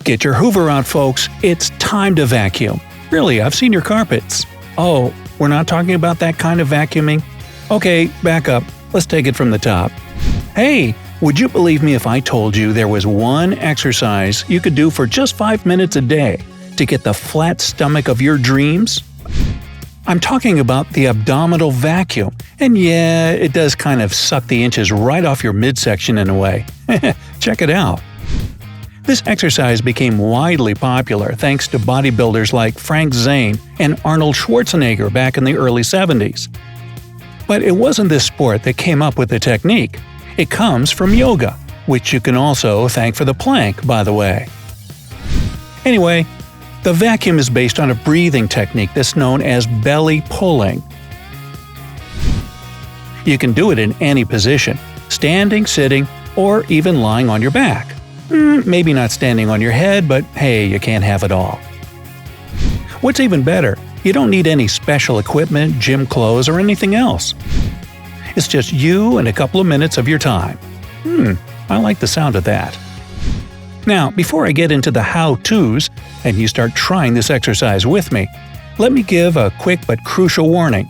Get your Hoover out, folks. It's time to vacuum. Really, I've seen your carpets. Oh, we're not talking about that kind of vacuuming? Okay, back up. Let's take it from the top. Hey, would you believe me if I told you there was one exercise you could do for just 5 minutes a day to get the flat stomach of your dreams? I'm talking about the abdominal vacuum, and yeah, it does kind of suck the inches right off your midsection in a way. Check it out. This exercise became widely popular thanks to bodybuilders like Zane and Arnold Schwarzenegger back in the early 70s. But it wasn't this sport that came up with the technique. It comes from yoga, which you can also thank for the plank, by the way. Anyway, the vacuum is based on a breathing technique that's known as belly pulling. You can do it in any position, standing, sitting, or even lying on your back. Maybe not standing on your head, but hey, you can't have it all. What's even better, you don't need any special equipment, gym clothes, or anything else. It's just you and a couple of minutes of your time. I like the sound of that. Now, before I get into the how-tos and you start trying this exercise with me, let me give a quick but crucial warning.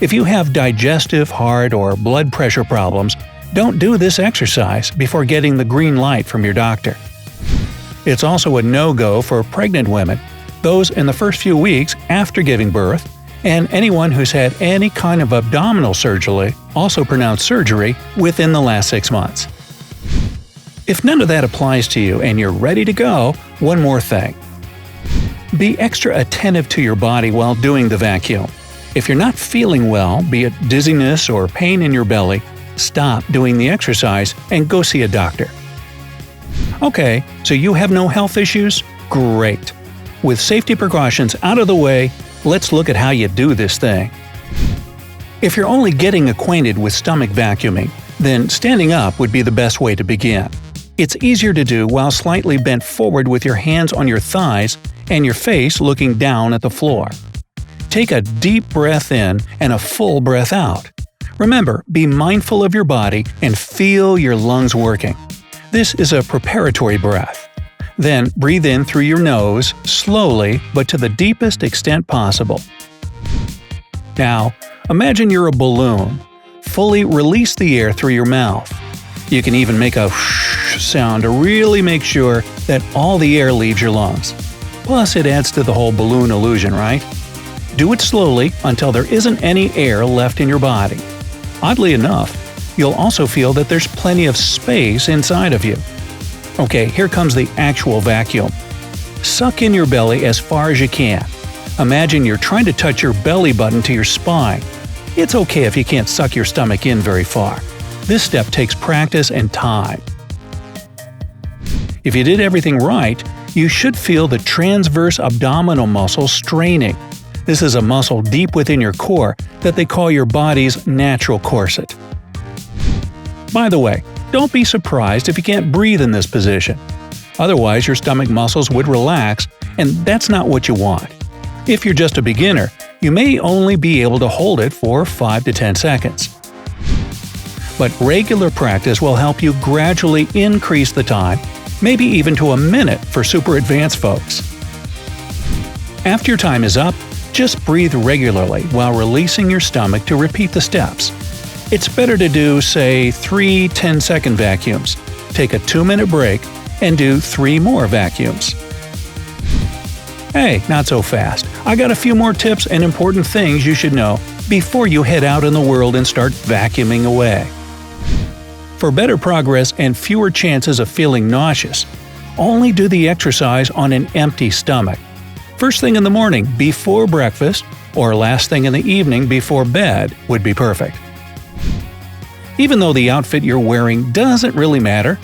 If you have digestive, heart, or blood pressure problems, don't do this exercise before getting the green light from your doctor. It's also a no-go for pregnant women, those in the first few weeks after giving birth, and anyone who's had any kind of abdominal surgery, also pronounced surgery, within the last 6 months. If none of that applies to you and you're ready to go, one more thing. Be extra attentive to your body while doing the vacuum. If you're not feeling well, be it dizziness or pain in your belly, stop doing the exercise and go see a doctor. Okay, so you have no health issues? Great. With safety precautions out of the way, let's look at how you do this thing. If you're only getting acquainted with stomach vacuuming, then standing up would be the best way to begin. It's easier to do while slightly bent forward with your hands on your thighs and your face looking down at the floor. Take a deep breath in and a full breath out. Remember, be mindful of your body and feel your lungs working. This is a preparatory breath. Then breathe in through your nose, slowly but to the deepest extent possible. Now, imagine you're a balloon. Fully release the air through your mouth. You can even make a whoosh sound to really make sure that all the air leaves your lungs. Plus, it adds to the whole balloon illusion, right? Do it slowly until there isn't any air left in your body. Oddly enough, you'll also feel that there's plenty of space inside of you. Okay, here comes the actual vacuum. Suck in your belly as far as you can. Imagine you're trying to touch your belly button to your spine. It's okay if you can't suck your stomach in very far. This step takes practice and time. If you did everything right, you should feel the transverse abdominal muscle straining. This is a muscle deep within your core that they call your body's natural corset. By the way, don't be surprised if you can't breathe in this position. Otherwise, your stomach muscles would relax, and that's not what you want. If you're just a beginner, you may only be able to hold it for 5 to 10 seconds. But regular practice will help you gradually increase the time, maybe even to a minute for super advanced folks. After your time is up, just breathe regularly while releasing your stomach to repeat the steps. It's better to do, say, 3 10-second vacuums, take a 2-minute break, and do 3 more vacuums. Hey, not so fast. I got a few more tips and important things you should know before you head out in the world and start vacuuming away. For better progress and fewer chances of feeling nauseous, only do the exercise on an empty stomach. First thing in the morning before breakfast, or last thing in the evening before bed would be perfect. Even though the outfit you're wearing doesn't really matter,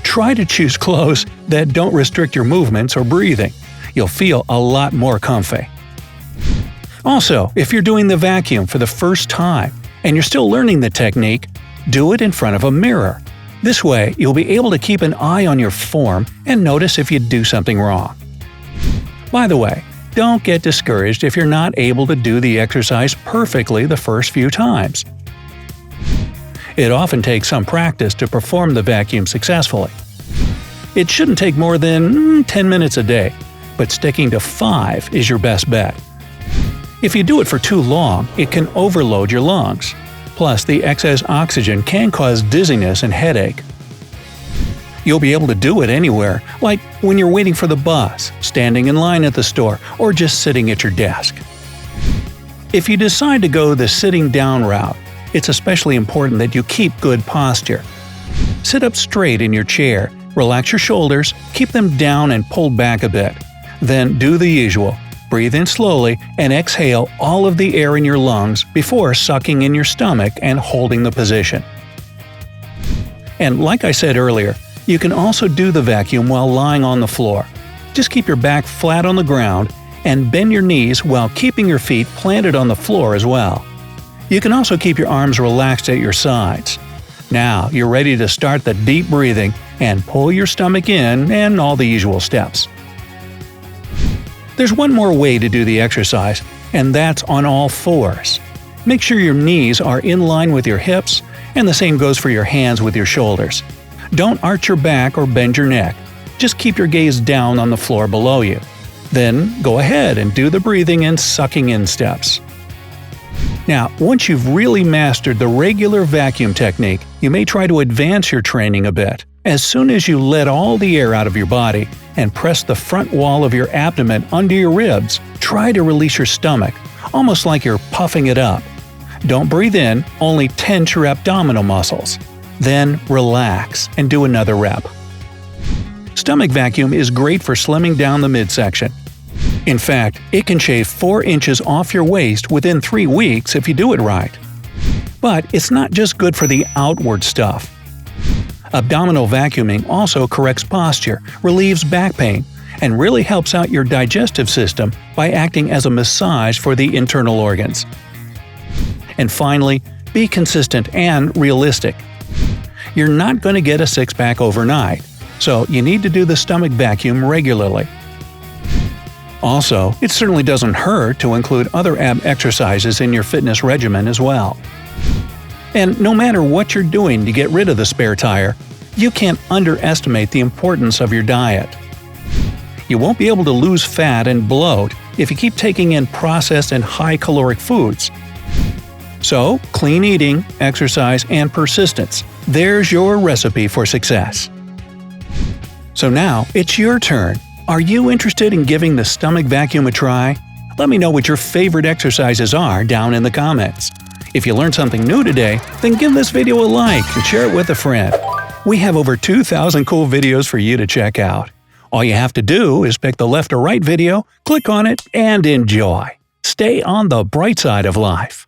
try to choose clothes that don't restrict your movements or breathing. You'll feel a lot more comfy. Also, if you're doing the vacuum for the first time and you're still learning the technique, do it in front of a mirror. This way, you'll be able to keep an eye on your form and notice if you do something wrong. By the way, don't get discouraged if you're not able to do the exercise perfectly the first few times. It often takes some practice to perform the vacuum successfully. It shouldn't take more than 10 minutes a day, but sticking to 5 is your best bet. If you do it for too long, it can overload your lungs. Plus, the excess oxygen can cause dizziness and headache. You'll be able to do it anywhere, like when you're waiting for the bus, standing in line at the store, or just sitting at your desk. If you decide to go the sitting down route, it's especially important that you keep good posture. Sit up straight in your chair, relax your shoulders, keep them down and pulled back a bit. Then do the usual. Breathe in slowly and exhale all of the air in your lungs before sucking in your stomach and holding the position. And like I said earlier, you can also do the vacuum while lying on the floor. Just keep your back flat on the ground and bend your knees while keeping your feet planted on the floor as well. You can also keep your arms relaxed at your sides. Now you're ready to start the deep breathing and pull your stomach in and all the usual steps. There's one more way to do the exercise, and that's on all fours. Make sure your knees are in line with your hips, and the same goes for your hands with your shoulders. Don't arch your back or bend your neck. Just keep your gaze down on the floor below you. Then go ahead and do the breathing and sucking in steps. Now, once you've really mastered the regular vacuum technique, you may try to advance your training a bit. As soon as you let all the air out of your body and press the front wall of your abdomen under your ribs, try to release your stomach, almost like you're puffing it up. Don't breathe in, only tense your abdominal muscles. Then relax and do another rep. Stomach vacuum is great for slimming down the midsection. In fact, it can shave 4 inches off your waist within 3 weeks if you do it right. But it's not just good for the outward stuff. Abdominal vacuuming also corrects posture, relieves back pain, and really helps out your digestive system by acting as a massage for the internal organs. And finally, be consistent and realistic. You're not going to get a six-pack overnight, so you need to do the stomach vacuum regularly. Also, it certainly doesn't hurt to include other ab exercises in your fitness regimen as well. And no matter what you're doing to get rid of the spare tire, you can't underestimate the importance of your diet. You won't be able to lose fat and bloat if you keep taking in processed and high-caloric foods. So, clean eating, exercise, and persistence. There's your recipe for success. So now, it's your turn. Are you interested in giving the stomach vacuum a try? Let me know what your favorite exercises are down in the comments. If you learned something new today, then give this video a like and share it with a friend. We have over 2,000 cool videos for you to check out. All you have to do is pick the left or right video, click on it, and enjoy. Stay on the bright side of life.